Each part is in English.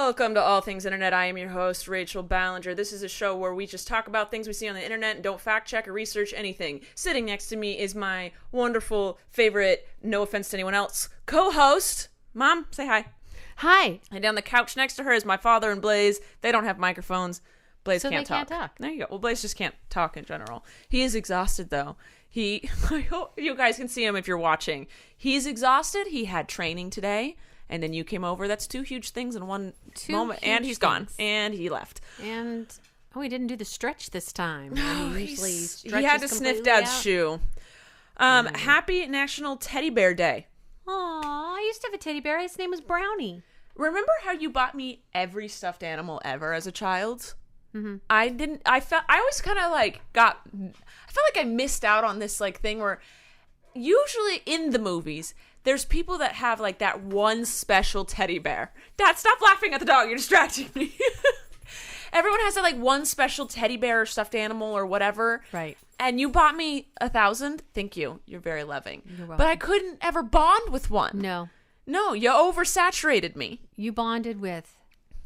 Welcome to All Things Internet. I am your host, Rachel Ballinger. This is a show where we just talk about things we see on the internet and don't fact check or research anything. Sitting next to me is my wonderful, favorite, no offense to anyone else, co-host. Mom, say hi. Hi. And down the couch next to her is my father and Blaze. They don't have microphones. Blaze can't talk. There you go. Well, Blaze just can't talk in general. He is exhausted, though. I hope you guys can see him if you're watching. He's exhausted. He had training today. And then you came over. That's two huge things in one moment. And he's gone. And he left. And, he didn't do the stretch this time. No, he had to sniff Dad's shoe. Happy National Teddy Bear Day. Aw, I used to have a teddy bear. His name was Brownie. Remember how you bought me every stuffed animal ever as a child? Mm-hmm. I always kind of I felt like I missed out on this thing where usually in the movies, there's people that have that one special teddy bear. Dad, stop laughing at the dog. You're distracting me. Everyone has that one special teddy bear or stuffed animal or whatever. Right. And you bought me 1,000. Thank you. You're very loving. You're welcome. But I couldn't ever bond with one. No, you oversaturated me. You bonded with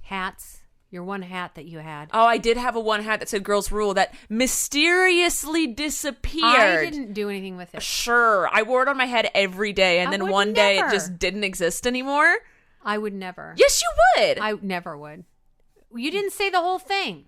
hats. Your one hat that you had. Oh, I did have a one hat that said Girls Rule that mysteriously disappeared. I didn't do anything with it. Sure. I wore it on my head every day, and then one day it just didn't exist anymore. I would never. Yes, you would. I never would. You didn't say the whole thing.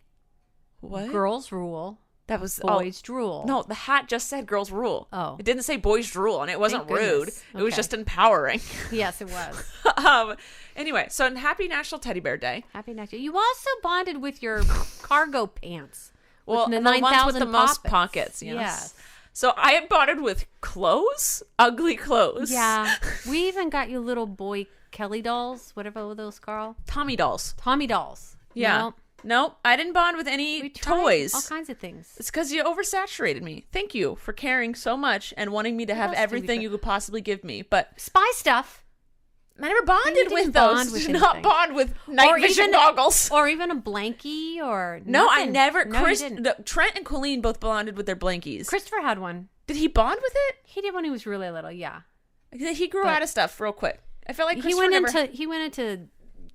What? Girls Rule. That was boys drool. No, the hat just said Girls Rule. Oh. It didn't say boys drool, and it wasn't rude. Okay. It was just empowering. Yes, it was. Anyway, so happy National Teddy Bear Day. Happy National. You also bonded with your cargo pants. Well, the ones with the most pockets. Yes. So I bonded with clothes, ugly clothes. Yeah. We even got you little boy Kelly dolls, whatever those called. Tommy dolls. Yeah. Nope, I didn't bond with any toys. All kinds of things. It's because you oversaturated me. Thank you for caring so much and wanting me to have everything you could possibly give me. But spy stuff. I never bonded with those. Did not bond with night vision goggles. Or even a blankie or No, nothing. I never. No, you didn't. Trent and Colleen both bonded with their blankies. Christopher had one. Did he bond with it? He did when he was really little, yeah. He grew out of stuff real quick. I felt like he went into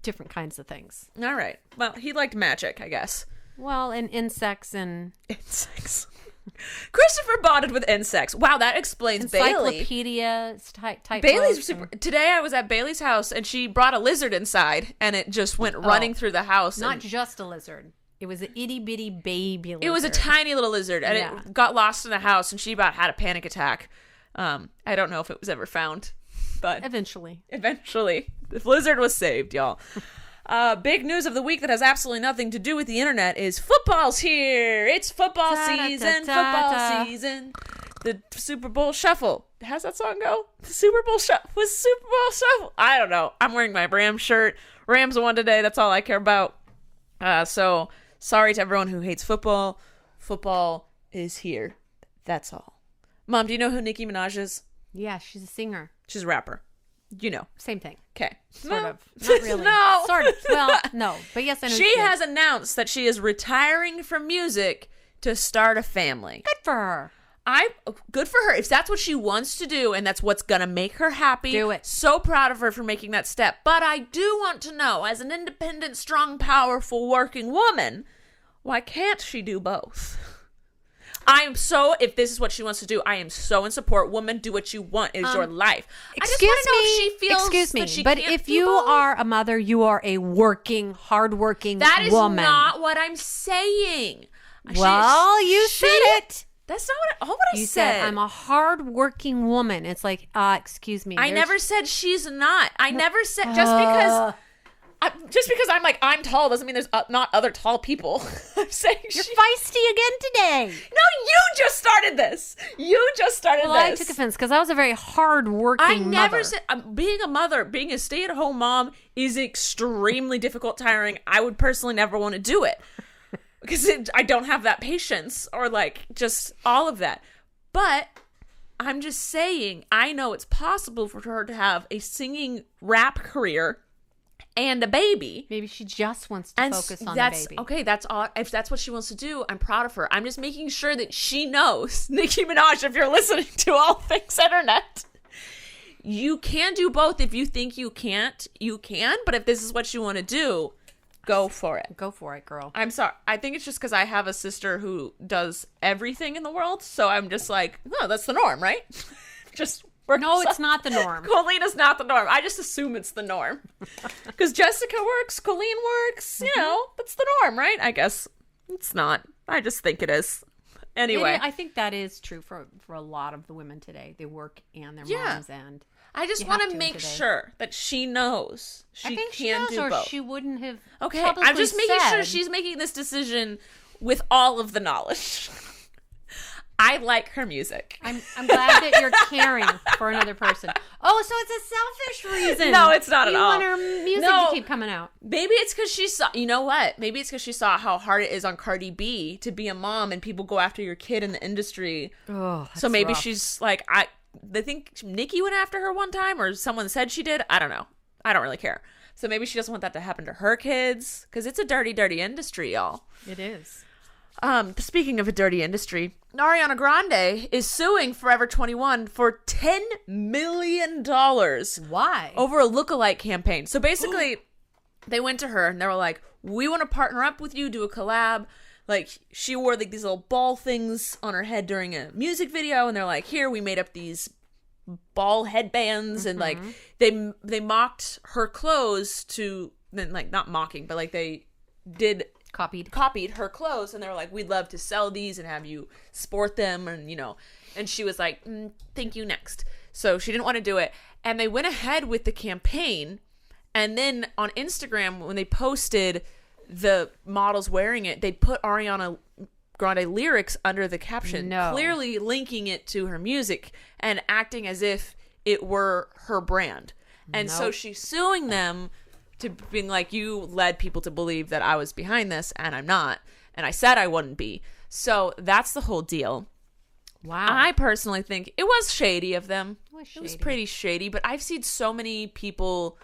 different kinds of things. All right. Well, he liked magic, I guess. Well, and insects and... Insects. Christopher bonded with insects. Wow, that explains Bailey. Encyclopedia type Bailey's super... Today I was at Bailey's house and she brought a lizard inside and it just went running through the house. Not just a lizard. It was an itty bitty baby lizard. It was a tiny little lizard and it got lost in the house and she about had a panic attack. I don't know if it was ever found, but... Eventually. The lizard was saved, y'all. Big news of the week that has absolutely nothing to do with the internet is football's here. It's football season. The Super Bowl Shuffle. How's that song go? The Super Bowl Shuffle. I don't know. I'm wearing my Rams shirt. Rams won today. That's all I care about. So sorry to everyone who hates football. Football is here. That's all. Mom, do you know who Nicki Minaj is? Yeah, she's a singer. She's a rapper. You know. Same thing. Okay. Sort of. Not really. No. Sort of. Well, no. But yes, I know. She has announced that she is retiring from music to start a family. Good for her. Good for her. If that's what she wants to do and that's what's going to make her happy. Do it. So proud of her for making that step. But I do want to know, as an independent, strong, powerful, working woman, why can't she do both? If this is what she wants to do, I am so in support. Woman, do what you want. It is your life. Excuse me, but if you both. are a mother, you are a working, hardworking woman. That is not what I'm saying. Well, you said it. That's not what I you said. I'm a hardworking woman. It's like, excuse me. I never said she's not. I never said just because I'm tall doesn't mean there's not other tall people. I'm saying you're feisty again today. No, you just started this. Well, I took offense because I was a very hard-working mother. I never said being a mother, being a stay-at-home mom is extremely difficult, tiring. I would personally never want to do it because I don't have that patience or just all of that. But I'm just saying, I know it's possible for her to have a singing rap career and a baby. Maybe she just wants to focus on the baby. Okay, that's all. If that's what she wants to do, I'm proud of her. I'm just making sure that she knows, Nicki Minaj, if you're listening to All Things Internet, you can do both. If you think you can't, you can. But if this is what you want to do, Go for it. Go for it, girl. I'm sorry. I think it's just because I have a sister who does everything in the world. So I'm just like, no, that's the norm, right? Just no, it's not the norm. Colena's not the norm. I just assume it's the norm. Because Jessica works, Colleen works, you know, that's the norm, right? I guess it's not. I just think it is. Anyway. I think that is true for a lot of the women today. They work and their moms and... I just want to make sure that she knows she can do both. She wouldn't have. Okay, I'm just making sure she's making this decision with all of the knowledge. I like her music. I'm glad that you're caring for another person. Oh, so it's a selfish reason. No, it's not at all. You want her music to keep coming out. Maybe it's because she saw. You know what? Maybe it's because she saw how hard it is on Cardi B to be a mom, and people go after your kid in the industry. Oh, so maybe she's like They think Nikki went after her one time, or someone said she did. I don't know. I don't really care. So maybe she doesn't want that to happen to her kids, because it's a dirty, dirty industry, y'all. It is. Speaking of a dirty industry, Ariana Grande is suing Forever 21 for $10 million. Why? Over a lookalike campaign. So basically, they went to her and they were like, we want to partner up with you, do a collab. Like, she wore like these little ball things on her head during a music video, and they're like, here, we made up these ball headbands, and like they mocked her clothes to, then like not mocking, but like they did copied her clothes, and they were like, we'd love to sell these and have you sport them, and you know, and she was like, thank you, next. So she didn't want to do it, and they went ahead with the campaign, and then on Instagram when they posted the models wearing it, they put Ariana Grande lyrics under the caption, clearly linking it to her music and acting as if it were her brand. And so she's suing them to being like, you led people to believe that I was behind this, and I'm not. And I said I wouldn't be. So that's the whole deal. Wow. I personally think it was shady of them. It was pretty shady, but I've seen so many people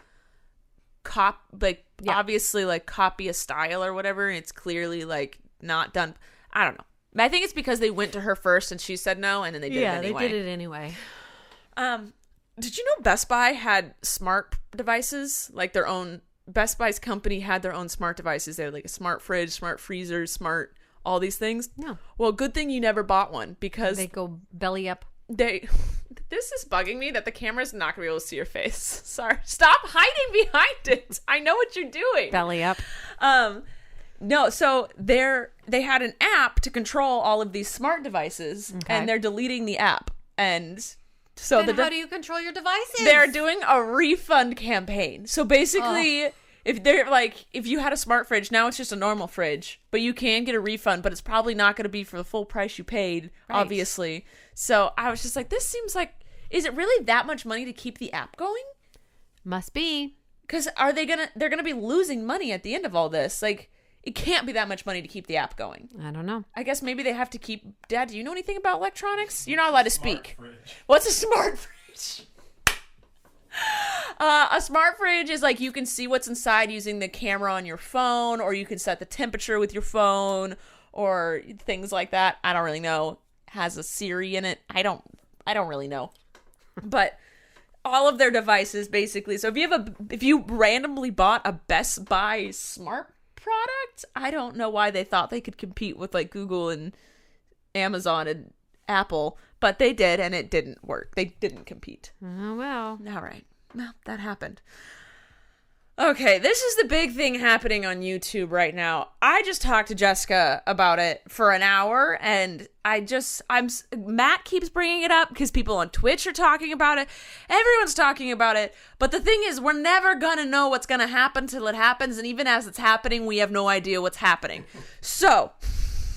obviously like copy a style or whatever, and it's clearly like not done. I don't know. I think it's because they went to her first and she said no, and then they did it anyway. Yeah, they did it anyway. Did you know Best Buy had smart devices? Like their own, Best Buy's company had their own smart devices. They had like a smart fridge, smart freezer, smart all these things. No. Well, good thing you never bought one, because they go belly up. This is bugging me that the camera's not gonna be able to see your face. Sorry. Stop hiding behind it. I know what you're doing. Belly up. No, so they had an app to control all of these smart devices, and they're deleting the app. And so then how do you control your devices? They're doing a refund campaign. So basically, if you had a smart fridge, now it's just a normal fridge, but you can get a refund, but it's probably not going to be for the full price you paid, obviously. So I was just like, this seems like, is it really that much money to keep the app going? Must be. Because they're gonna be losing money at the end of all this. Like, it can't be that much money to keep the app going. I don't know. I guess maybe they have to keep. Dad, do you know anything about electronics? You're not allowed to speak. Fridge. What's a smart fridge? A smart fridge is like, you can see what's inside using the camera on your phone, or you can set the temperature with your phone, or things like that. I don't really know. Has a Siri in it. I don't really know. But all of their devices, basically. So if you randomly bought a Best Buy smart product, I don't know why they thought they could compete with like Google and Amazon and Apple, but they did, and it didn't work. They didn't compete. Oh, well. All right. Well, that happened. Okay, this is the big thing happening on YouTube right now. I just talked to Jessica about it for an hour, and Matt keeps bringing it up because people on Twitch are talking about it. Everyone's talking about it. But the thing is, we're never going to know what's going to happen till it happens, and even as it's happening, we have no idea what's happening. So,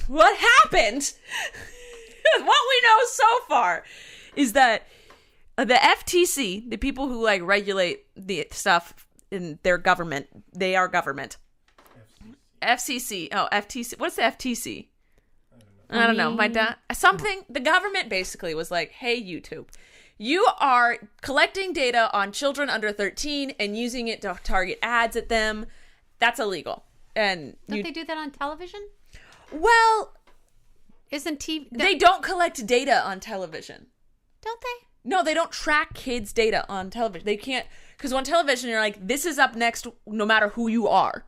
what happened, what we know so far, is that the FTC, the people who like regulate the stuff in their government, they are government. FCC. Oh, FTC. What's the FTC? I don't know. The government basically was like, hey, YouTube, you are collecting data on children under 13 and using it to target ads at them. That's illegal. And don't they do that on television? Well, isn't TV? They don't collect data on television. Don't they? No, they don't track kids' data on television. They can't, because on television, you're like, this is up next no matter who you are.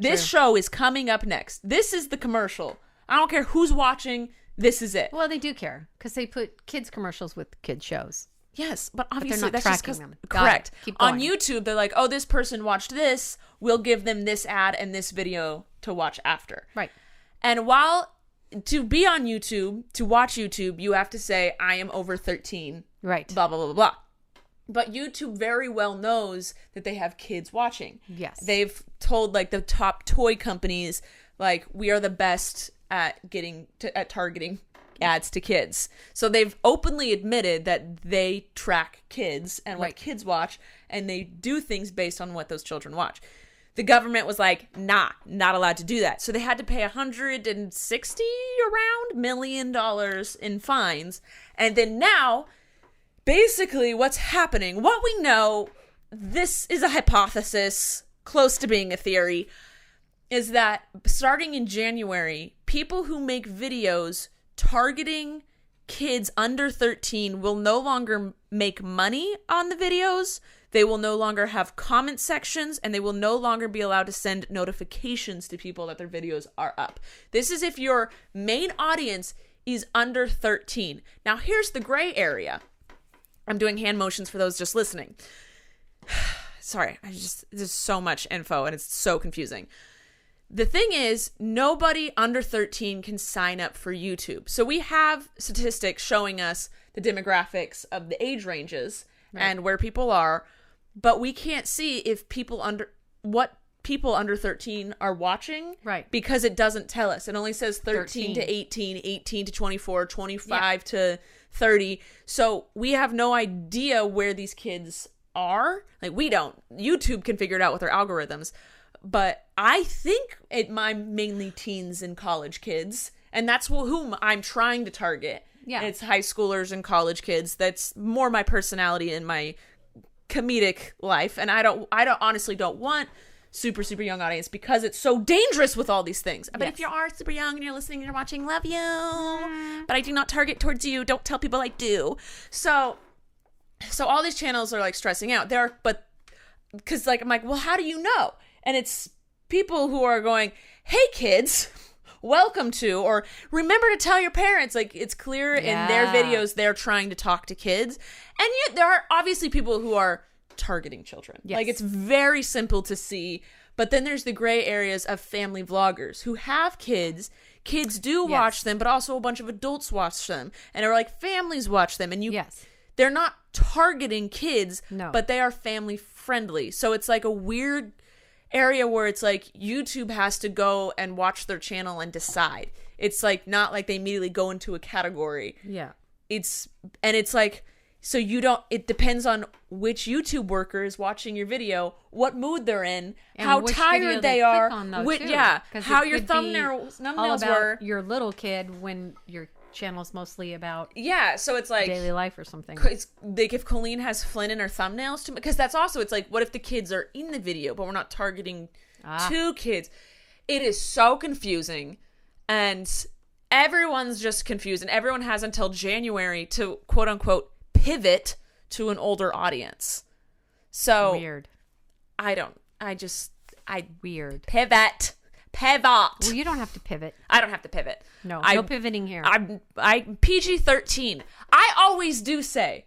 This show is coming up next. This is the commercial. I don't care who's watching. This is it. Well, they do care because they put kids commercials with kids shows. Yes, but obviously they're not that's tracking just them. Correct. Keep going. On YouTube, they're like, oh, this person watched this. We'll give them this ad and this video to watch after. Right. And while to be on YouTube, to watch YouTube, you have to say, I am over 13. Right. Blah, blah, blah, blah. But YouTube very well knows that they have kids watching. Yes. They've told like the top toy companies, like, we are the best at targeting ads to kids. So they've openly admitted that they track kids and what kids watch, and they do things based on what those children watch. The government was like, nah, not allowed to do that. So they had to pay $160 million in fines. And then now, basically what's happening, what we know, this is a hypothesis close to being a theory, is that starting in January, people who make videos targeting kids under 13 will no longer make money on the videos. They will no longer have comment sections, and they will no longer be allowed to send notifications to people that their videos are up. This is if your main audience is under 13. Now, here's the gray area. I'm doing hand motions for those just listening. Sorry, there's so much info, and it's so confusing. The thing is, nobody under 13 can sign up for YouTube. So we have statistics showing us the demographics of the age ranges and where people are, but we can't see if what people under 13 are watching, because it doesn't tell us. It only says 13 to 18, 18 to 24, 25 to 30. So we have no idea where these kids are. Like, we don't. YouTube can figure it out with their algorithms. But I think I'm mainly teens and college kids, and that's whom I'm trying to target. Yeah, it's high schoolers and college kids. That's more my personality and my comedic life, and I honestly don't want super young audience because it's so dangerous with all these things. But if you are super young and you're listening and you're watching, love you. But I do not target towards you. Don't tell people I do. So all these channels are like stressing out. Because like I'm like, well, how do you know? And it's people who are going, hey, kids, welcome to, or remember to tell your parents. Like, it's clear in their videos they're trying to talk to kids. And yet there are obviously people who are targeting children. Yes. Like, it's very simple to see. But then there's the gray areas of family vloggers who have kids. Kids do watch them, but also a bunch of adults watch them. And are like, families watch them. And they're not targeting kids, but they are family friendly. So it's like a weird area where it's like YouTube has to go and watch their channel and decide. It's like not like they immediately go into a category. Yeah. It's like, so it depends on which YouTube worker is watching your video, what mood they're in, and how tired they are, how your thumbnails were. Your little kid when your channel's mostly about so it's like daily life or something. Like if Colleen has Flynn in her thumbnails, because that's also, it's like, what if the kids are in the video but we're not targeting two kids? It is so confusing, and everyone's just confused, and everyone has until January to quote unquote pivot to an older audience. So weird. Weird. Pivot. Well, you don't have to pivot. I don't have to pivot. No pivoting here. I'm PG-13. I always do say,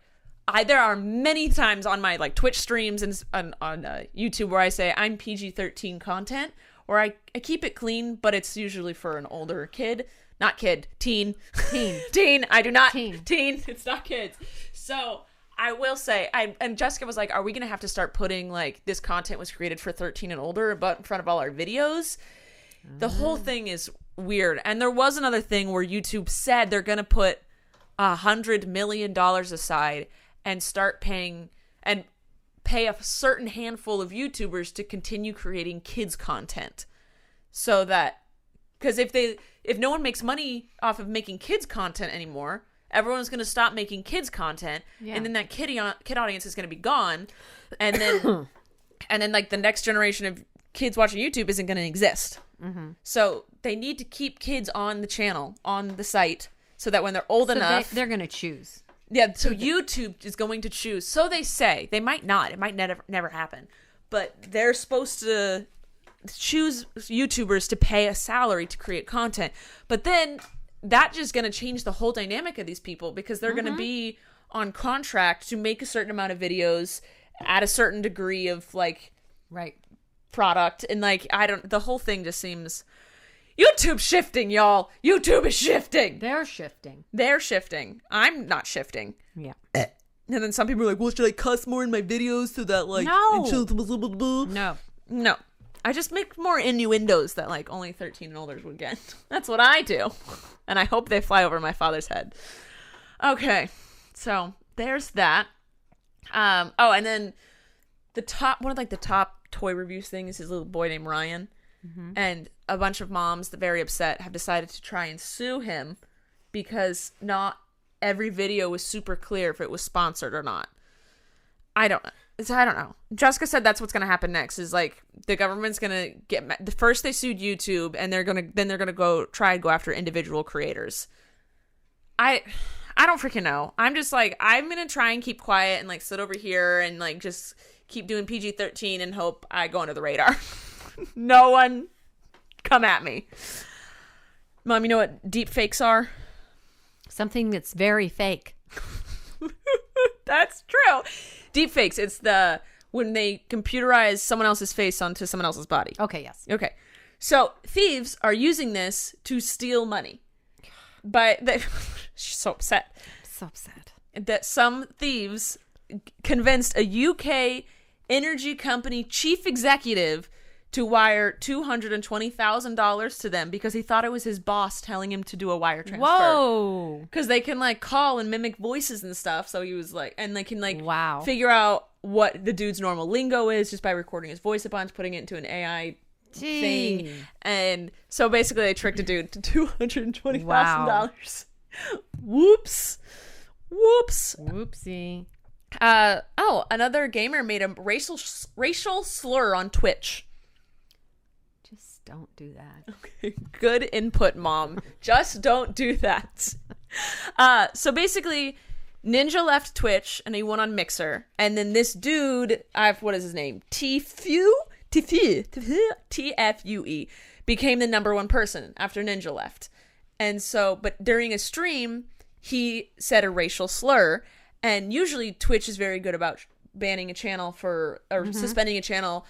there are many times on my like Twitch streams and on YouTube where I say I'm PG-13 content, or I keep it clean, but it's usually for an older kid. Not kid, teen. Teen. I do not. Teen. It's not kids. So I will say, and Jessica was like, are we going to have to start putting like this content was created for 13 and older but in front of all our videos? The whole thing is weird. And there was another thing where YouTube said they're going to put $100 million aside and start pay a certain handful of YouTubers to continue creating kids content. So that, because if no one makes money off of making kids content anymore, everyone's going to stop making kids content, and then that kid audience is going to be gone, and then like the next generation of kids watching YouTube isn't going to exist. Mm-hmm. So they need to keep kids on the channel, on the site, so that when they're old enough, they're going to choose. Yeah, so YouTube is going to choose. So they say. They might not. It might never happen. But they're supposed to choose YouTubers to pay a salary to create content. But then that's just going to change the whole dynamic of these people because they're going to be on contract to make a certain amount of videos at a certain degree of like product. And like, the whole thing just seems YouTube's shifting, y'all. YouTube is shifting. They're shifting. I'm not shifting. Yeah. And then some people are like, well, should I cuss more in my videos so that like No. I just make more innuendos that like only 13 and olders would get. That's what I do. And I hope they fly over my father's head. Okay. So there's that. And then one of like the top toy reviews thing is his little boy named Ryan. Mm-hmm. And a bunch of moms, very upset, have decided to try and sue him because not every video was super clear if it was sponsored or not. I don't know. Jessica said that's what's going to happen next is like the government's going to get first they sued YouTube and they're going to go after individual creators. I don't freaking know. I'm just like, I'm going to try and keep quiet and like sit over here and like just keep doing PG-13 and hope I go under the radar. No one come at me. Mom, you know what deep fakes are? Something that's very fake. That's true. Deep fakes. It's when they computerize someone else's face onto someone else's body. Okay, yes. Okay. So thieves are using this to steal money. But she's so upset. So upset. That some thieves convinced a UK energy company chief executive to wire $220,000 to them because he thought it was his boss telling him to do a wire transfer. Whoa! Because they can like call and mimic voices and stuff. So he was like, and they can like figure Wow. out what the dude's normal lingo is just by recording his voice a bunch, putting it into an AI thing. And so basically they tricked a dude to $220,000. Wow. Whoops. Whoopsie. Another gamer made a racial slur on Twitch. Just don't do that. Okay, good input, Mom. Just don't do that. So basically, Ninja left Twitch and he went on Mixer, and then this dude, what is his name? Tfue, TFUE, became the #1 person after Ninja left. And so, but during a stream, he said a racial slur, and usually Twitch is very good about banning a channel suspending a channel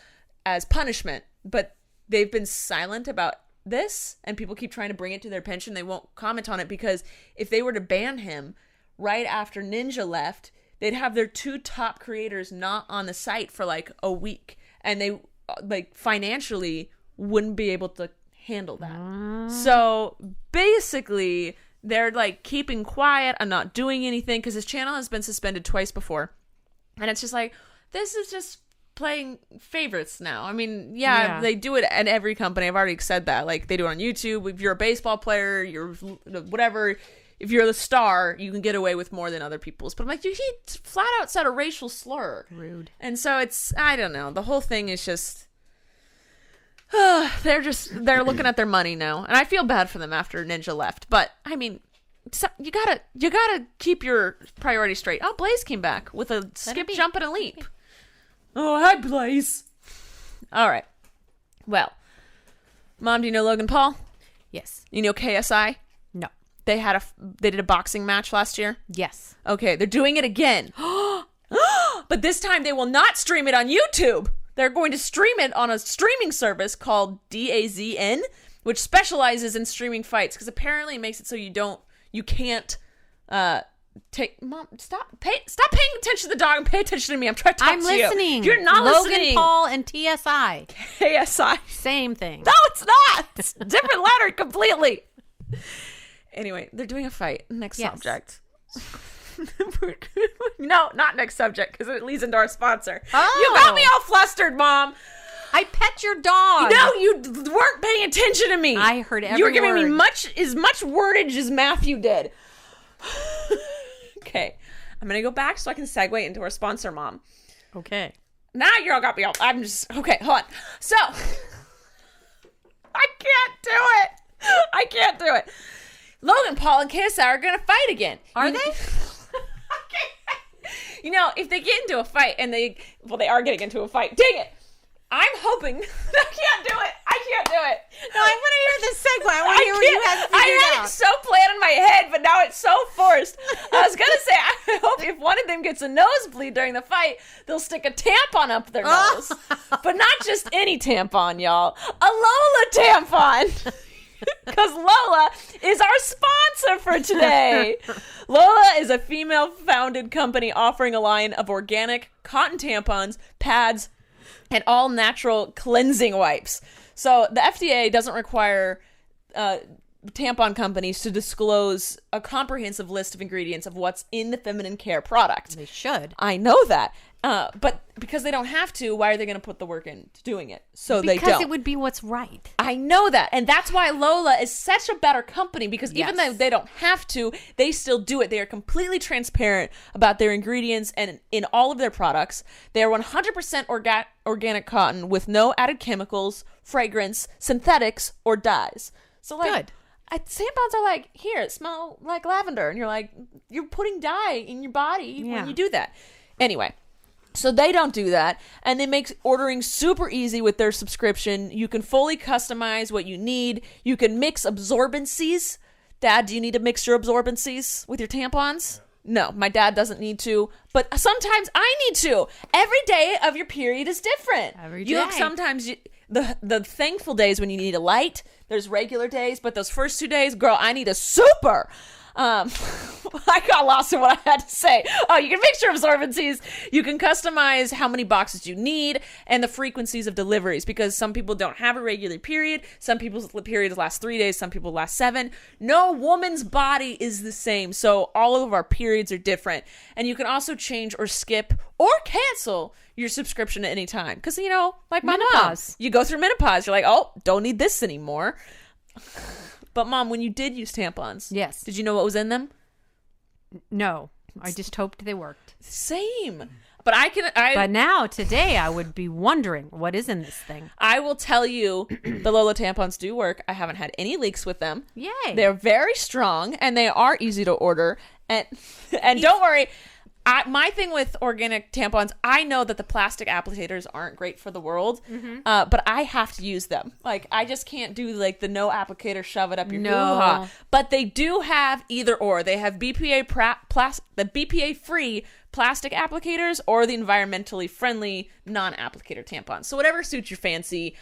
as punishment, but they've been silent about this, and people keep trying to bring it to their attention. They won't comment on it because if they were to ban him right after Ninja left, they'd have their 2 top creators not on the site for like a week, and they like financially wouldn't be able to handle that. So basically they're like keeping quiet and not doing anything because his channel has been suspended twice before, and it's just like, this is just playing favorites now. I mean, yeah, they do it at every company. I've already said that. Like, they do it on YouTube. If you're a baseball player, you're whatever, if you're the star, you can get away with more than other people's. But I'm like, he flat out said a racial slur. Rude. And so it's, I don't know. The whole thing is just, they're looking at their money now. And I feel bad for them after Ninja left. But, I mean, so you gotta keep your priorities straight. Oh, Blaze came back with a skip, jump, and a leap. Oh, hi, Blaze. All right. Well, Mom, do you know Logan Paul? Yes. You know KSI? No. They did a boxing match last year? Yes. Okay, they're doing it again. But this time they will not stream it on YouTube. They're going to stream it on a streaming service called DAZN, which specializes in streaming fights, because apparently it makes it so you can't Mom, stop paying attention to the dog and pay attention to me. I'm trying to talk to you. I'm listening. You're not listening. Logan Paul and TSI. KSI. Same thing. No, it's not. It's a different letter completely. Anyway, they're doing a fight. Next subject. No, not next subject, because it leads into our sponsor. Oh. You got me all flustered, Mom. I pet your dog. No, you weren't paying attention to me. I heard every word. You were giving me as much wordage as Matthew did. Okay, I'm gonna go back so I can segue into our sponsor, Mom. Okay. Now you all got me all. I'm just okay. Hold on. So I can't do it. Logan Paul and KSI are gonna fight again. Are they? You know, if they get into a fight and they are getting into a fight. Dang it! I'm hoping. I can't do it. I can't do it. No, I want to hear this segue. I want to hear what you have figured out. I had it so planned in my head, but now it's so forced. I was going to say, I hope if one of them gets a nosebleed during the fight, they'll stick a tampon up their nose. But not just any tampon, y'all. A Lola tampon. Because Lola is our sponsor for today. Lola is a female-founded company offering a line of organic cotton tampons, pads, and all natural cleansing wipes. So the FDA doesn't require tampon companies to disclose a comprehensive list of ingredients of what's in the feminine care product. They should. I know that. But because they don't have to, why are they going to put the work into doing it? So they don't. Because it would be what's right. I know that. And that's why Lola is such a better company, because even though they don't have to, they still do it. They are completely transparent about their ingredients and in all of their products. They are 100% organic cotton with no added chemicals, fragrance, synthetics, or dyes. So good. Tampons are like, here, it smells like lavender. And you're like, you're putting dye in your body when you do that. Anyway. So they don't do that, and they make ordering super easy with their subscription. You can fully customize what you need. You can mix absorbencies. Dad, do you need to mix your absorbencies with your tampons? No, my dad doesn't need to, but sometimes I need to. Every day of your period is different. Every day. The thankful days when you need a light, there's regular days, but those first 2 days, girl, I need a super. I got lost in what I had to say. Oh, you can mix your absorbencies. You can customize how many boxes you need and the frequencies of deliveries, because some people don't have a regular period. Some people's periods last 3 days. Some people last 7. No woman's body is the same. So all of our periods are different. And you can also change or skip or cancel your subscription at any time. Because, like my mom, you go through menopause. You're like, oh, don't need this anymore. But Mom, when you did use tampons, yes, did you know what was in them? No, I just hoped they worked. Same, but But now today, I would be wondering what is in this thing. I will tell you, the Lola tampons do work. I haven't had any leaks with them. Yay! They're very strong and they are easy to order. And don't worry. My thing with organic tampons, I know that the plastic applicators aren't great for the world, but I have to use them. Like, I just can't do like the no applicator, shove it up your hoo-ha. But they do have either or. They have the BPA-free plastic applicators or the environmentally friendly non-applicator tampons. So whatever suits your fancy.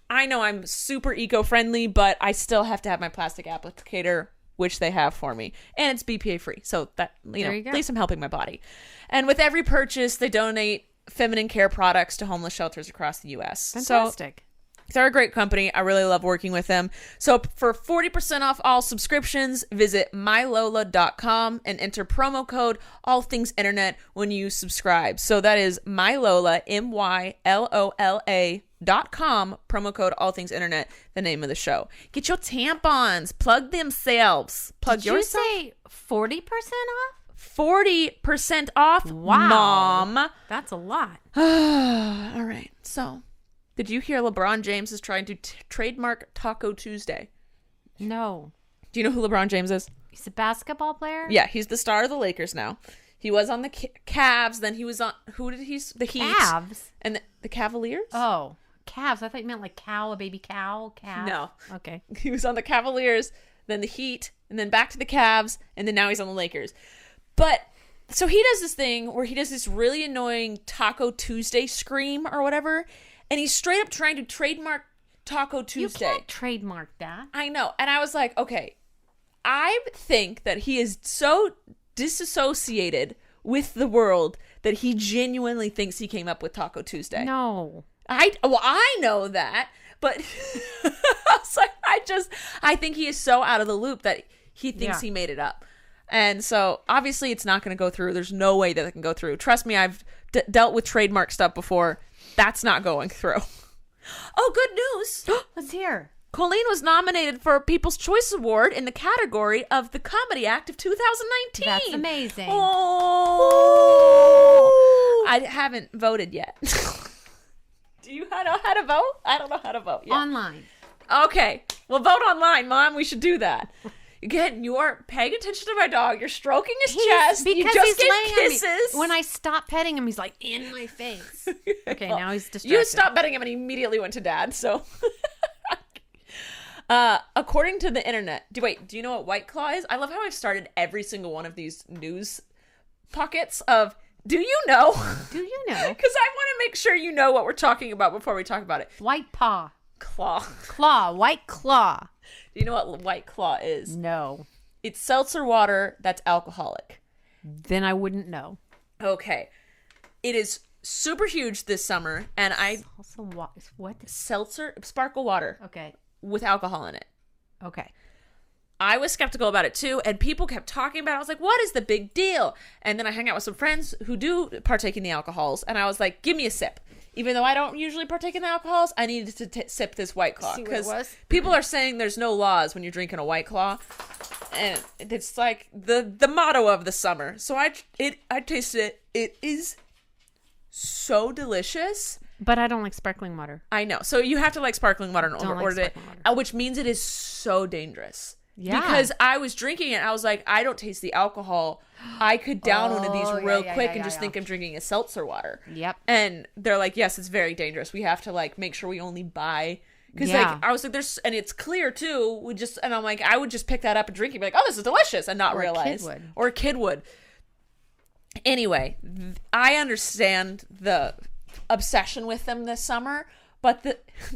I know I'm super eco-friendly, but I still have to have my plastic applicator, which they have for me, and it's BPA free, so that at least I'm helping my body. And with every purchase, they donate feminine care products to homeless shelters across the U.S. Fantastic. So they're a great company. I really love working with them. So for 40% off all subscriptions, visit mylola.com and enter promo code allthingsinternet when you subscribe. So that is mylola, MYLOLA.com, promo code allthingsinternet, the name of the show. Get your tampons, plug themselves. Plug Did yourself. You say 40% off? 40% off. Wow, Mom. That's a lot. All right. So, did you hear LeBron James is trying to trademark Taco Tuesday? No. Do you know who LeBron James is? He's a basketball player? Yeah, he's the star of the Lakers now. He was on the Cavs, then he was on, the Heat. Cavs? And the Cavaliers? Oh, Cavs. I thought you meant like cow, a baby cow, calf. No. Okay. He was on the Cavaliers, then the Heat, and then back to the Cavs, and then now he's on the Lakers. But, so he does this thing where he does this really annoying Taco Tuesday scream or whatever, and he's straight up trying to trademark Taco Tuesday. You can't trademark that. I know. And I was like, okay, I think that he is so disassociated with the world that he genuinely thinks he came up with Taco Tuesday. No. I know that, but I think he is so out of the loop that he thinks he made it up. And so obviously it's not going to go through. There's no way that it can go through. Trust me, I've dealt with trademark stuff before. That's not going through. Oh, good news. Let's hear. Colleen was nominated for a People's Choice Award in the category of the Comedy Act of 2019. That's amazing. Oh. I haven't voted yet. Do you know how to vote? I don't know how to vote yet. Online. Okay. Well, vote online, Mom. We should do that. Again, you are paying attention to my dog. You're stroking his chest. Because you just he's get kisses. When I stop petting him, he's like in my face. Okay, well, now he's distracted. You stopped petting him and he immediately went to dad. So, according to the internet, do you know what White Claw is? I love how I've started every single one of these news pockets of, do you know? Do you know? Because I want to make sure you know what we're talking about before we talk about it. White paw. Claw. White Claw. Do you know what White Claw is? No. It's seltzer water that's alcoholic. Then I wouldn't know. Okay. It is super huge this summer, and what? Seltzer, sparkle water. Okay. With alcohol in it. Okay. I was skeptical about it too, and people kept talking about it. I was like, what is the big deal? And then I hung out with some friends who do partake in the alcohols, and I was like, give me a sip. Even though I don't usually partake in the alcohols, I needed to sip this White Claw. Because people are saying there's no laws when you're drinking a White Claw. And it's like the motto of the summer. So I tasted it. It is so delicious. But I don't like sparkling water. I know. So you have to like sparkling water in order to it. Which means it is so dangerous. Yeah. Because I was drinking it, I was like, I don't taste the alcohol. I could down one of these real quick and just think I'm drinking a seltzer water. Yep. And they're like, yes, it's very dangerous. We have to like make sure we only buy. Because like I was like, there's, and it's clear too. And I'm like, I would just pick that up and drink it, and be like, oh, this is delicious, and not realize. Or a kid would. Anyway, I understand the obsession with them this summer, but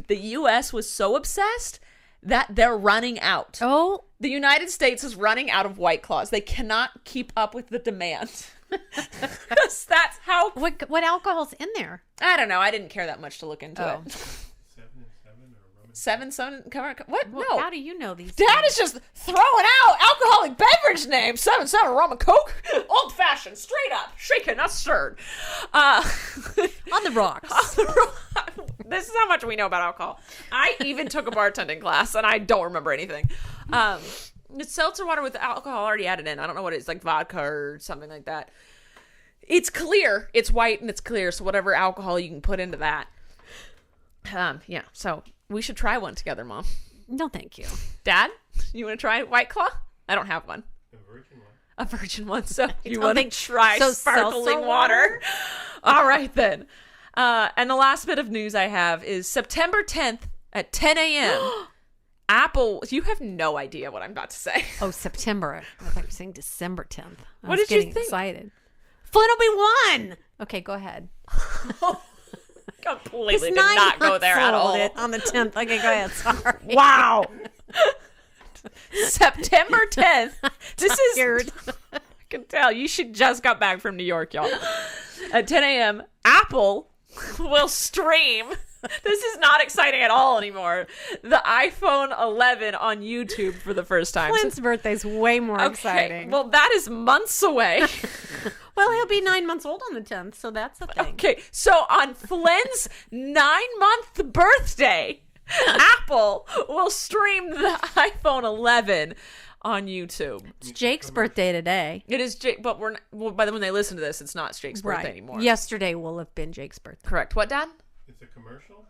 the U.S. was so obsessed that they're running out. Oh. The United States is running out of White Claws. They cannot keep up with the demand. Because that's how... What alcohol's in there? I don't know. I didn't care that much to look into it. 7 or rum? What? Well, no. How do you know these Dad things? is just throwing out alcoholic beverage names. 7 rum and Coke. Old fashioned. Straight up. Shaken, not stirred. On the rocks. On the rocks. This is how much we know about alcohol. I even took a bartending class, and I don't remember anything. It's seltzer water with alcohol already added in. I don't know what it is, like vodka or something like that. It's clear. It's white and it's clear, so whatever alcohol you can put into that. Yeah, so we should try one together, Mom. No, thank you. Dad, you want to try White Claw? I don't have one. A virgin one, so you want to try sparkling water? All right, then. And the last bit of news I have is September 10th at 10 a.m. Apple, you have no idea what I'm about to say. Oh, September. I thought you were saying December 10th. What did you think? Excited. Flynn will be 1. Okay, go ahead. Completely did not go there at all. On the 10th. Okay, go ahead. Sorry. Wow. September 10th. This is weird. I can tell. You should just got back from New York, y'all. At 10 a.m., Apple will stream. This is not exciting at all anymore. The iPhone 11 on YouTube for the first time. Flynn's birthday's way more exciting. Well, that is months away. Well, he'll be 9 months old on the 10th, so that's a thing. Okay, so on Flynn's 9-month birthday, Apple will stream the iPhone 11 on YouTube. It's Jake's birthday today. It is Jake, but by the when they listen to this, it's not Jake's birthday anymore. Yesterday will have been Jake's birthday. Correct. What, Dad? It's a commercial?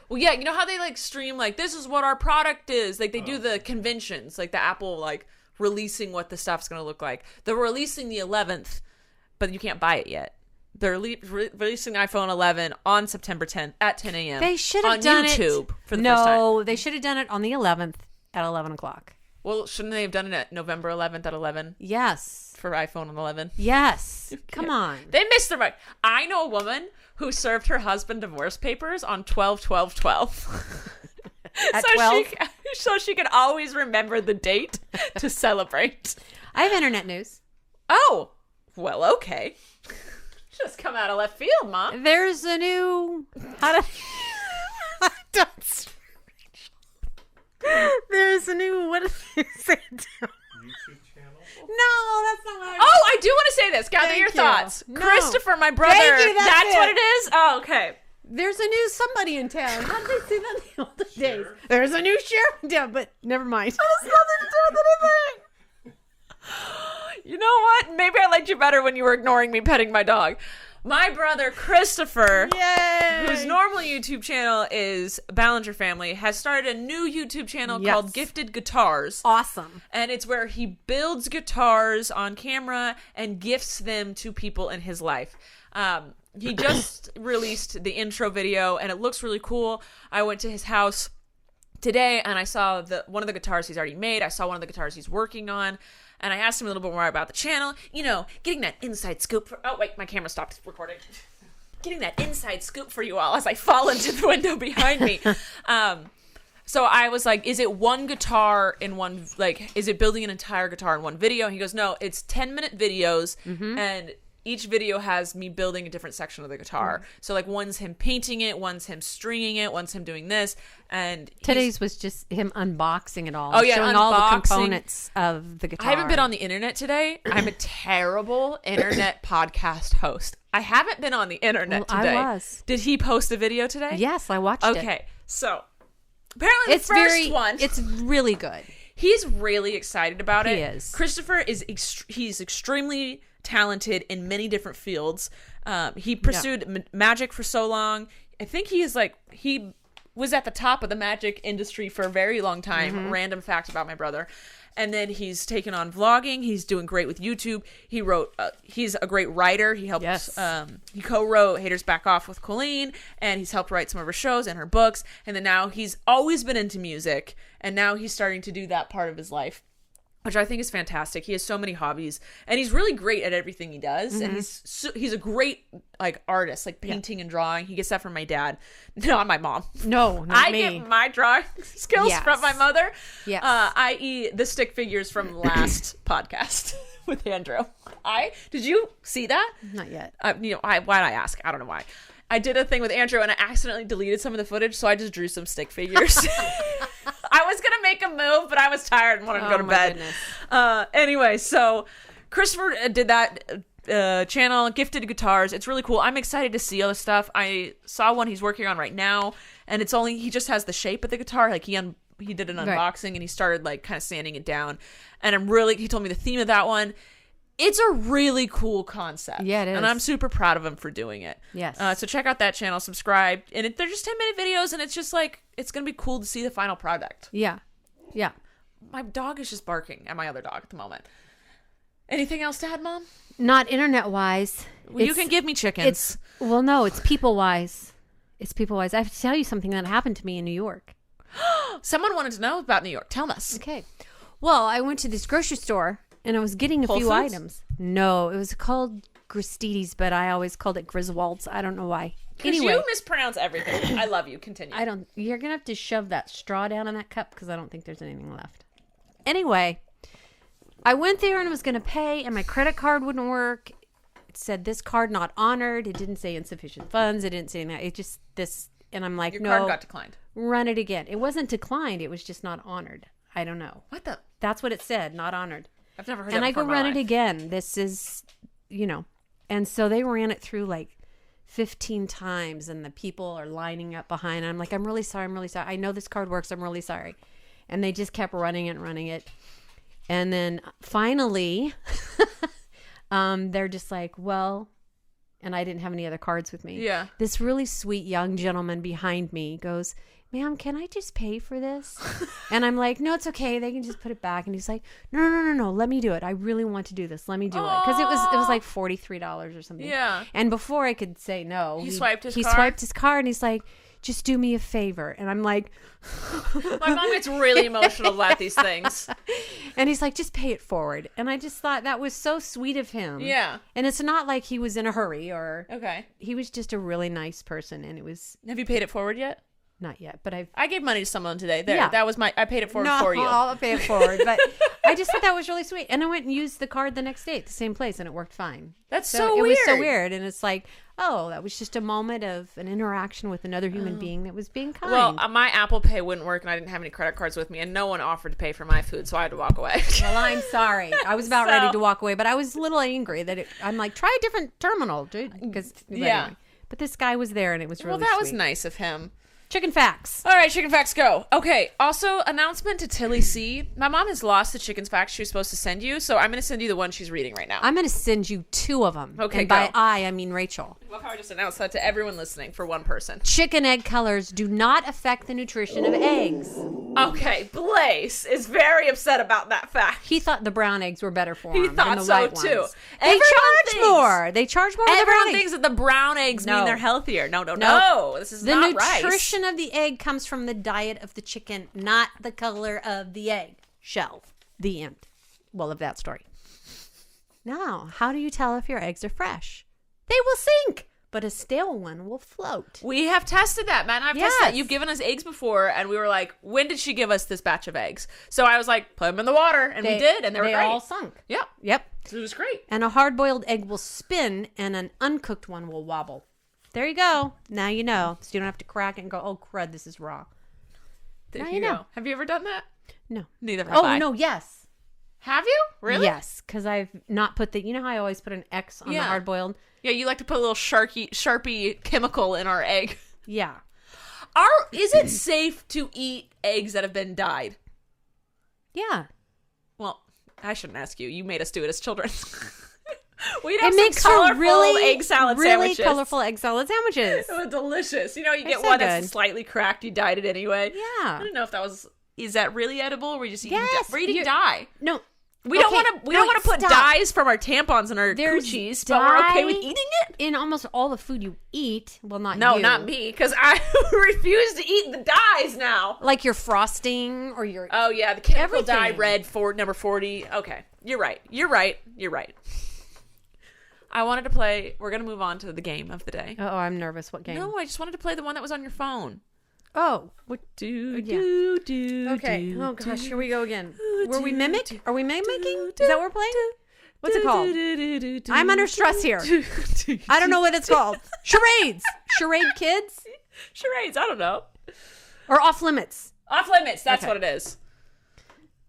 Well, yeah, you know how they like stream like this is what our product is. Like they do the conventions, like the Apple like releasing what the stuff's going to look like. They're releasing the 11th, but you can't buy it yet. They're releasing iPhone 11 on September 10th at 10 a.m. They should have done YouTube it for the first time. No, they should have done it on the 11th at 11 o'clock. Well, shouldn't they have done it at November 11th at 11? Yes. For iPhone 11? Yes. Come on. They missed the mark. I know a woman who served her husband divorce papers on 12/12/12. At 12? So she could always remember the date to celebrate. I have internet news. Oh, well, okay. Just come out of left field, Mom. There's a new... There's a new... What is it? YouTube channel? No, that's not what I do want to say this. Gather your thoughts. No. Christopher, my brother. Thank you, that's what it is? Oh, okay. There's a new somebody in town. How did they say that in the olden days? There's a new sheriff in town, but never mind. That has nothing to do with anything. You know what? Maybe I liked you better when you were ignoring me petting my dog. My brother Christopher, Yay! whose normal YouTube channel is Ballinger Family, has started a new YouTube channel called Gifted Guitars. Awesome. And it's where he builds guitars on camera and gifts them to people in his life. He just released the intro video, and it looks really cool. I went to his house today, and I saw one of the guitars he's already made. I saw one of the guitars he's working on. And I asked him a little bit more about the channel. You know, getting that inside scoop. Oh, wait, my camera stopped recording. Getting that inside scoop for you all as I fall into the window behind me. So I was like, is it one guitar in one, like, is it building an entire guitar in one video? And he goes, no, it's 10-minute videos. And each video has me building a different section of the guitar. So, like, one's him painting it, one's him stringing it, one's him doing this. And today's was just him unboxing it all. Oh, yeah, showing all the components of the guitar. I haven't been on the internet today. I'm a terrible internet podcast host. I haven't been on the internet today. I was. Did he post a video today? Yes, I watched it. Okay, so apparently the first one. It's really good. He's really excited about it. He is. Christopher is he's extremely talented in many different fields. He pursued magic for so long. I think he was at the top of the magic industry for a very long time. Random fact about my brother. And then he's taken on vlogging. He's doing great with YouTube. He wrote, he's a great writer. He helped, he co-wrote Haters Back Off with Colleen, and he's helped write some of her shows and her books. And then now he's always been into music, and now he's starting to do that part of his life, which I think is fantastic. He has so many hobbies, and he's really great at everything he does. And he's a great like artist, like painting and drawing. He gets that from my dad, not my mom. No, not me. I get my drawing skills from my mother. Yes. I.e. the stick figures from last podcast with Andrew. Did you see that? Not yet. Why'd I ask? I don't know why. I did a thing with Andrew, and I accidentally deleted some of the footage, so I just drew some stick figures. I was going to make a move, but I was tired and wanted to go to bed. Anyway, so Christopher did that channel, Gifted Guitars. It's really cool. I'm excited to see other stuff. I saw one he's working on right now, and he just has the shape of the guitar. Like, he did an unboxing, and he started, like, kind of sanding it down. And he told me the theme of that one. It's a really cool concept. Yeah, it is. And I'm super proud of him for doing it. Yes. So check out that channel, subscribe. And they're just 10-minute videos, and it's just like, it's going to be cool to see the final product. Yeah. Yeah. My dog is just barking at my other dog at the moment. Anything else to add, Mom? Not internet-wise. Well, you can give me chickens. No, it's people-wise. It's people-wise. I have to tell you something that happened to me in New York. Someone wanted to know about New York. Tell us. Okay. Well, I went to this grocery store, and I was getting a few items. No, it was called Gristides, but I always called it Griswold's. I don't know why. Anyway, you mispronounce everything. I love you. Continue. You're going to have to shove that straw down in that cup because I don't think there's anything left. Anyway, I went there and was going to pay, and my credit card wouldn't work. It said, this card not honored. It didn't say insufficient funds. It didn't say anything. It just, this, and I'm like, Your no. card got declined. Run it again. It wasn't declined. It was just not honored. I don't know. What the? That's what it said, not honored. I've never heard that before. And I go run it again. This is, and so they ran it through like 15 times, and the people are lining up behind. I'm like, I'm really sorry. I know this card works. I'm really sorry. And they just kept running it. And then finally, they're just like, well, and I didn't have any other cards with me. Yeah. This really sweet young gentleman behind me goes, ma'am, can I just pay for this? And I'm like, no, it's okay. They can just put it back. And he's like, no. Let me do it. I really want to do this. Let me do it. Because it was like $43 or something. Yeah. And before I could say no, he swiped his card and he's like, just do me a favor. And I'm like, my mom gets really emotional about these things. And he's like, just pay it forward. And I just thought that was so sweet of him. Yeah. And it's not like he was in a hurry or. Okay. He was just a really nice person. And it was. Have you paid it forward yet? Not yet, but I gave money to someone today. That was I paid it forward for you. No, I'll pay it forward. But I just thought that was really sweet. And I went and used the card the next day at the same place, and it worked fine. That's so weird. It was so weird. And it's like, oh, that was just a moment of an interaction with another human being that was being kind. Well, my Apple Pay wouldn't work, and I didn't have any credit cards with me, and no one offered to pay for my food, so I had to walk away. Well, I'm sorry. I was about ready to walk away, but I was a little angry that I'm like, try a different terminal, dude. Because, anyway. But this guy was there, and it was really Well, that was sweet. nice of him. Chicken facts. All right, chicken facts go. Okay, also, announcement to Tilly C. My mom has lost the chicken facts she was supposed to send you, so I'm going to send you the one she's reading right now. I'm going to send you 2 of them. Okay, and go. by I mean Rachel. Well, how I just announced that to everyone listening for one person. Chicken egg colors do not affect the nutrition of eggs. Okay, Blaze is very upset about that fact. He thought the brown eggs were better for him. He thought than the so, white too. Ones. They charge more. They charge more. Everyone thinks that the brown eggs mean they're healthier. No. This is not right. The nutrition of the egg comes from the diet of the chicken, not the color of the egg shell. The end. Well, of that story. Now, how do you tell if your eggs are fresh? They will sink, but a stale one will float. We have tested that, Matt. I've tested that. You've given us eggs before, and we were like, when did she give us this batch of eggs? So I was like, put them in the water, and we did, and they were great. They all sunk. Yeah. Yep. It was great. And a hard-boiled egg will spin, and an uncooked one will wobble. There you go. Now you know. So you don't have to crack it and go, oh, crud, this is raw. There you know. Have you ever done that? No. Neither have I. Oh, no, yes. Have you? Really? Yes, because I've not put you know how I always put an X on the hard-boiled? Yeah, you like to put a little Sharpie chemical in our egg. Yeah. Is it safe to eat eggs that have been dyed? Yeah. Well, I shouldn't ask you. You made us do it as children. We'd have makes some colorful really, egg salad really sandwiches. Really colorful egg salad sandwiches. It was delicious. You know, you get so one good. that's slightly cracked. You dyed it anyway. Yeah. I don't know if that was. Is that really edible? Or were you just eating? Yes, we're eating dye. No. We don't want to. We don't want to put dyes from our tampons and our coochies, but we're okay with eating it. In almost all the food you eat. Well, not you. No, not me, because I refuse to eat the dyes now. Like your frosting or your. Oh yeah, the chemical dye red for number 40. Okay, you're right. I wanted to play. We're gonna move on to the game of the day. Oh, I'm nervous. What game? No, I just wanted to play the one that was on your phone. Oh, what do? Okay. Oh gosh, here we go again. Were we mimic? Are we mimicking? Is that what we're playing? What's it called? I'm under stress here. I don't know what it's called. Charades. Charade kids. Charades. I don't know. Or off limits. Off limits. That's what it is.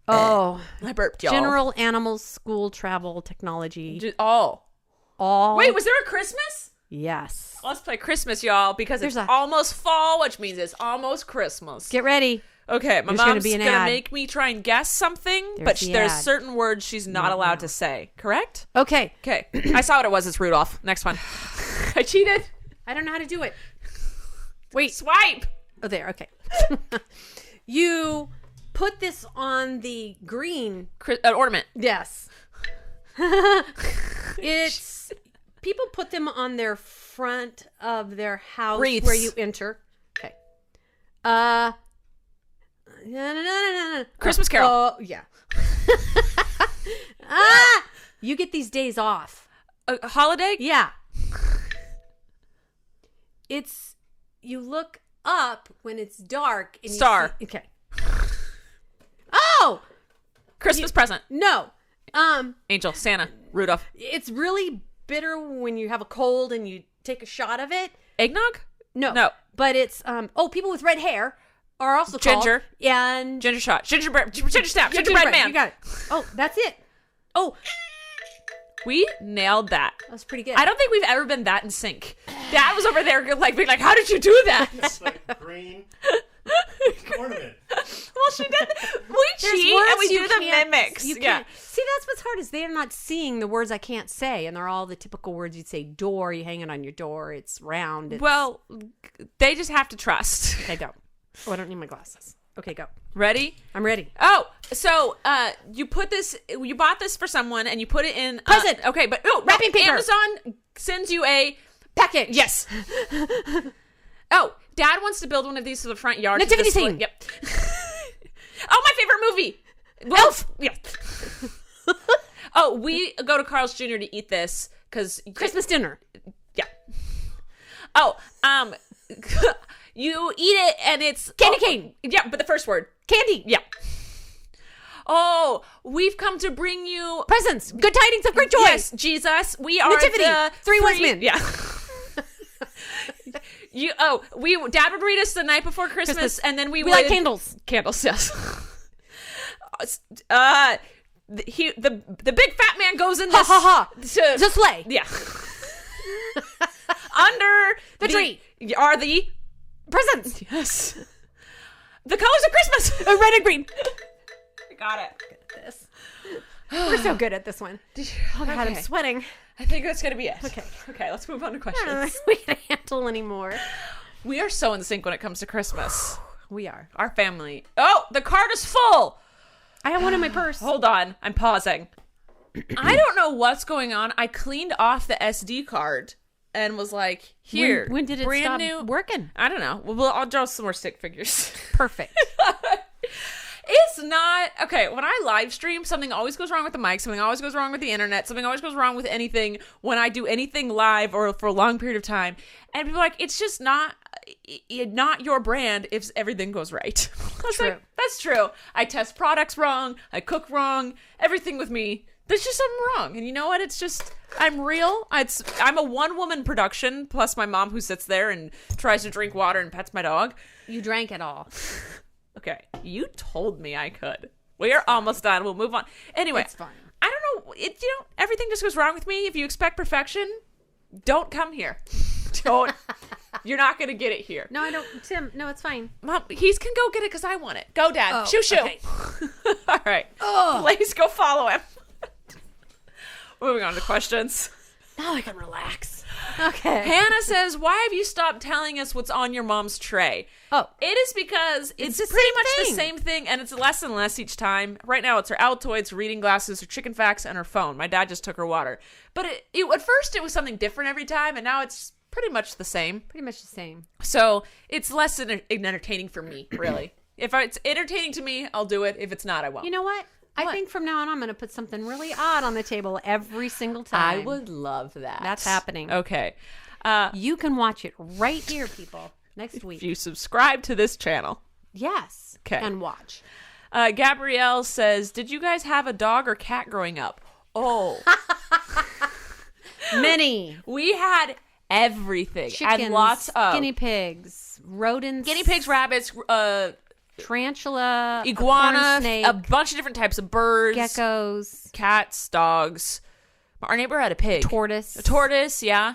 Oh, I burped, y'all. General animals, school, travel, technology. All. Wait, was there a Christmas? Yes. Let's play Christmas, y'all, because it's almost fall, which means it's almost Christmas. Get ready. Okay, my mom's going to make me try and guess something, but there's certain words she's not allowed to say. Correct? Okay. I saw what it was. It's Rudolph. Next one. I cheated. I don't know how to do it. Wait. Swipe. Oh, there. Okay. You put this on the green. An ornament. Yes. It's... People put them on their front of their house Wreaths. Where you enter. Okay. Christmas Carol. Oh, yeah. You get these days off. A holiday? Yeah. It's, you look up when it's dark. And Star. Okay. Oh! Christmas present. No. Angel. Santa. Rudolph. It's really bitter when you have a cold and you take a shot of it. Eggnog? No. But it's, people with red hair are also ginger. Called. And ginger shot. Ginger snap. Gingerbread man. You got it. Oh, that's it. Oh. We nailed that. That was pretty good. I don't think we've ever been that in sync. Dad was over there being like, how did you do that? It's like green ornament. Well, she did. We cheat and we do the mimics. Yeah. See, that's what's hard is they're not seeing the words I can't say, and they're all the typical words you'd say. Door, you hang it on your door. It's round. Well, they just have to trust. Okay, go. Oh, I don't need my glasses. Okay, go. Ready? I'm ready. Oh, so you bought this for someone and you put it in present. Okay, but wrapping paper. Amazon sends you a package. Yes. Oh, Dad wants to build one of these for the front yard. Nativity scene. Yep. Oh, my favorite movie. Elf. Yeah. Oh, we go to Carl's Jr. to eat this because Christmas dinner. Yeah. Oh, you eat it and it's candy cane. Yeah, but the first word. Candy. Yeah. Oh, we've come to bring you presents. Good tidings of great joy. Yes, Jesus. We are Nativity. The three wise men. Yeah. Dad would read us the night before Christmas. And then we light candles. Candles, yes. The big fat man goes in this to sleigh. Yeah. Under the tree are the Presents. Yes. The colors of Christmas. Red and green. I got it. Good at this. We're so good at this one. Oh, God, I'm sweating. I think that's going to be it. Okay, let's move on to I don't know questions. if we can handle anymore. We are so in sync when it comes to Christmas. We are. Our family. Oh, the card is full. I have one in my purse. Hold on. I'm pausing. I don't know what's going on. I cleaned off the SD card and was like, here. When did it brand stop new working? I don't know. Well, I'll draw some more stick figures. Perfect. It's not okay. When I live stream, something always goes wrong with the mic. Something always goes wrong with the internet. Something always goes wrong with anything when I do anything live or for a long period of time. And people are like, it's just not your brand if everything goes right. True. Like, that's true. I test products wrong. I cook wrong. Everything with me, there's just something wrong. And you know what? It's just, I'm real. I'm a one-woman production, plus my mom who sits there and tries to drink water and pets my dog. You drank it all. Okay, you told me I could. We are almost done. We'll move on. Anyway, It's fine. I don't know. Everything just goes wrong with me. If you expect perfection, don't come here. Don't. You're not going to get it here. No, I don't. Tim, no, it's fine. Mom, he can go get it because I want it. Go, Dad. Oh, Shoo, shoo. okay. All right. Oh. Ladies, go follow him. Moving on to questions. Now I can relax. Okay. Hannah says, why have you stopped telling us what's on your mom's tray? Oh. It is because it's the pretty same much thing. the same thing, and it's less and less each time. Right now, it's her Altoids, her reading glasses, her chicken facts, and her phone. My dad just took her water. But at first, it was something different every time, and now it's pretty much the same. Pretty much the same. So it's less entertaining for me, really. If it's entertaining to me, I'll do it. If it's not, I won't. You know what? I think from now on, I'm going to put something really odd on the table every single time. I would love that. That's happening. Okay. You can watch it right here, people, next week. If you subscribe to this channel. Yes. Okay. And watch. Gabrielle says, did you guys have a dog or cat growing up? Oh. Many. We had everything. Chickens, and lots of guinea pigs, rodents. guinea pigs, rabbits, tarantula, iguana, a corn snake, a bunch of different types of birds, geckos, cats, dogs. Our neighbor had a pig. tortoise. A tortoise, yeah.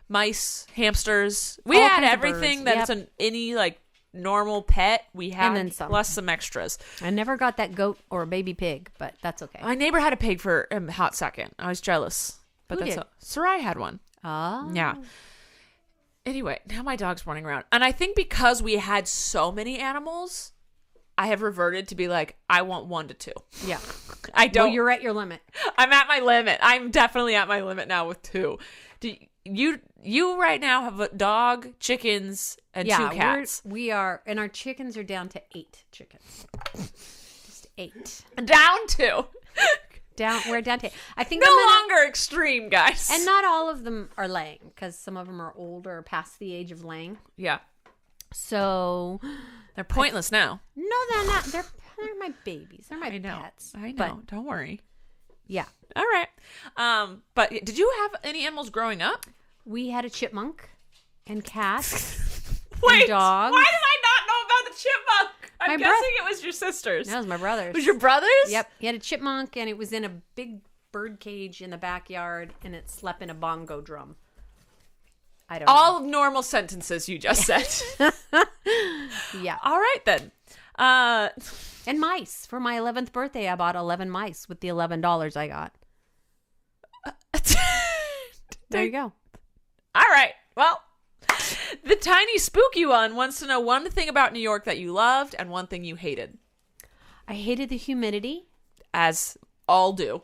Mice, hamsters. We All had kinds of everything birds. that's any like normal pet. We had And then some. plus some extras. I never got that goat or a baby pig, but that's okay. My neighbor had a pig for a hot second. I was jealous. But Who that's did? Sarai had one. Oh. Yeah. Anyway, now my dog's running around. And I think because we had so many animals, I have reverted to be like, I want 1 to 2. Yeah. I don't. Well, you're at your limit. I'm at my limit. I'm definitely at my limit now with 2. Do you right now have a dog, chickens, and 2 cats. We are, and our chickens are down to 8 chickens. Just 8. Down to. We're down to 8. I think No longer extreme, guys. and not all of them are laying because some of them are older, past the age of laying. Yeah. So They're pointless now. no, they're not. They're my babies. They're my I know. pets. I know. But, Don't worry. yeah, All right. But did you have any animals growing up? we had a chipmunk and cats. Wait, dogs. why did I not know about the chipmunk? I'm My guessing it was your sisters. That was my brother's. It was your brothers? Yep, he had a chipmunk, and it was in a big bird cage in the backyard, and it slept in a bongo drum. I don't All normal sentences you just said. know. Yeah. All right, then. And mice. For my 11th birthday, I bought 11 mice with the $11 I got. There you go. All right. Well, the tiny spooky one wants to know one thing about New York that you loved and one thing you hated. I hated the humidity. As all do.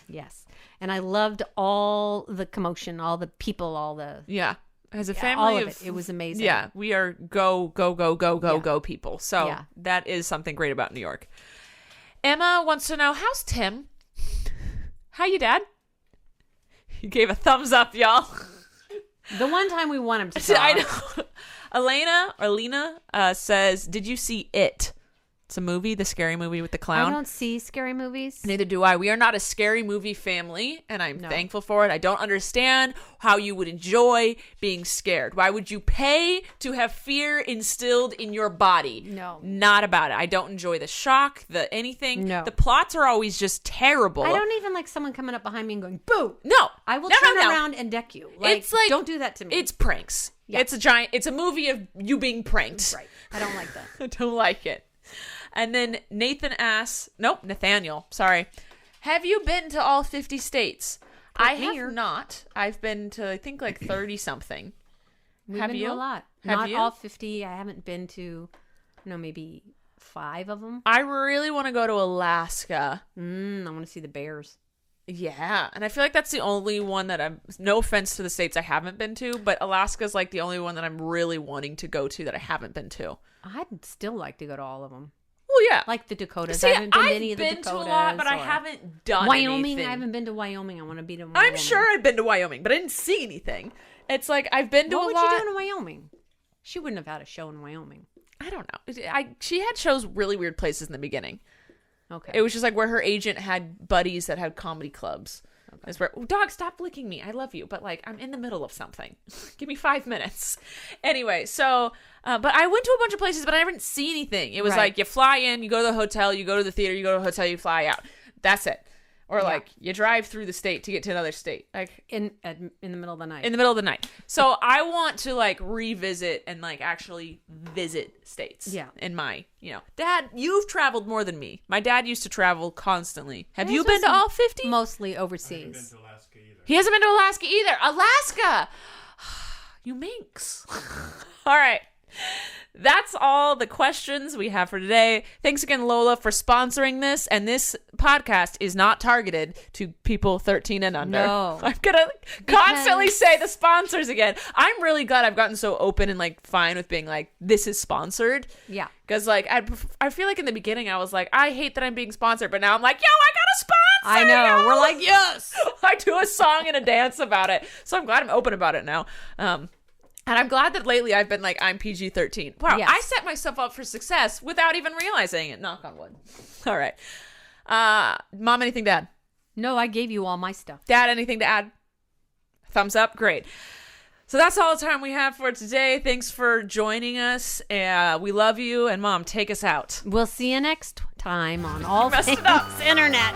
Yes. And I loved all the commotion, all the people, all the... Yeah. As a Yeah, family all of it. It was amazing. Yeah. We are go people. So Yeah. that is something great about New York. Emma wants to know, how's Tim? How you, Dad? He gave a thumbs up, y'all. The one time we want him to talk. I know. Elena says, did you see It It's a movie, the scary movie with the clown. I don't see scary movies. Neither do I. We are not a scary movie family, and I'm thankful for it. I don't understand how you would enjoy being scared. Why would you pay to have fear instilled in your body? No. Not about it. I don't enjoy the shock, the anything. No. The plots are always just terrible. I don't even like someone coming up behind me and going, boo. No. I will turn around and deck you. It's like, don't do that to me. It's pranks. Yeah. It's a movie of you being pranked. Right. I don't like that. I don't like it. And then Nathaniel, sorry. Have you been to all 50 states? I have not. I've been to, I think, like 30 something. Have you? To a lot. Not all 50. I haven't been to, maybe 5 of them. I really want to go to Alaska. I want to see the bears. Yeah, and I feel like that's the only one that I'm, no offense to the states I haven't been to, but Alaska's like the only one that I'm really wanting to go to that I haven't been to. I'd still like to go to all of them. Well, yeah. Like the Dakotas. See, I haven't been to any of the Dakotas. I've been to a lot, but I haven't done Wyoming. anything. I haven't been to Wyoming. I want to be to Wyoming. I'm sure I've been to Wyoming, but I didn't see anything. It's like I've been to a lot. What would you do in Wyoming? She wouldn't have had a show in Wyoming. I don't know. She had shows really weird places in the beginning. Okay. It was just like where her agent had buddies that had comedy clubs. Okay. It's where, dog, stop licking me. I love you, but like I'm in the middle of something. Give me 5 minutes. Anyway, so, but I went to a bunch of places, but I didn't see anything. It was like you fly in, you go to the hotel, you go to the theater, you go to the hotel, you fly out. That's it. Or like you drive through the state to get to another state, like in the middle of the night. In the middle of the night. So I want to like revisit and like actually visit states. Yeah. In my, Dad, you've traveled more than me. My dad used to travel constantly. Have you been to all 50? Mostly overseas. I haven't been to Alaska either. He hasn't been to Alaska either. Alaska, you minx. All right. That's all the questions we have for today. Thanks again, Lola, for sponsoring this. And this podcast is not targeted to people 13 and under. No. I'm going to constantly say the sponsors again. I'm really glad I've gotten so open and like fine with being like, this is sponsored. Yeah. Because like, I feel like in the beginning I was like, I hate that I'm being sponsored. But now I'm like, yo, I got a sponsor. I know. Yo! We're like, yes. I do a song and a dance about it. So I'm glad I'm open about it now. And I'm glad that lately I've been like, I'm PG-13. Wow, yes. I set myself up for success without even realizing it. Knock on wood. All right. Mom, anything to add? No, I gave you all my stuff. Dad, anything to add? Thumbs up? Great. So that's all the time we have for today. Thanks for joining us. We love you. And Mom, take us out. We'll see you next time on All Things Internet.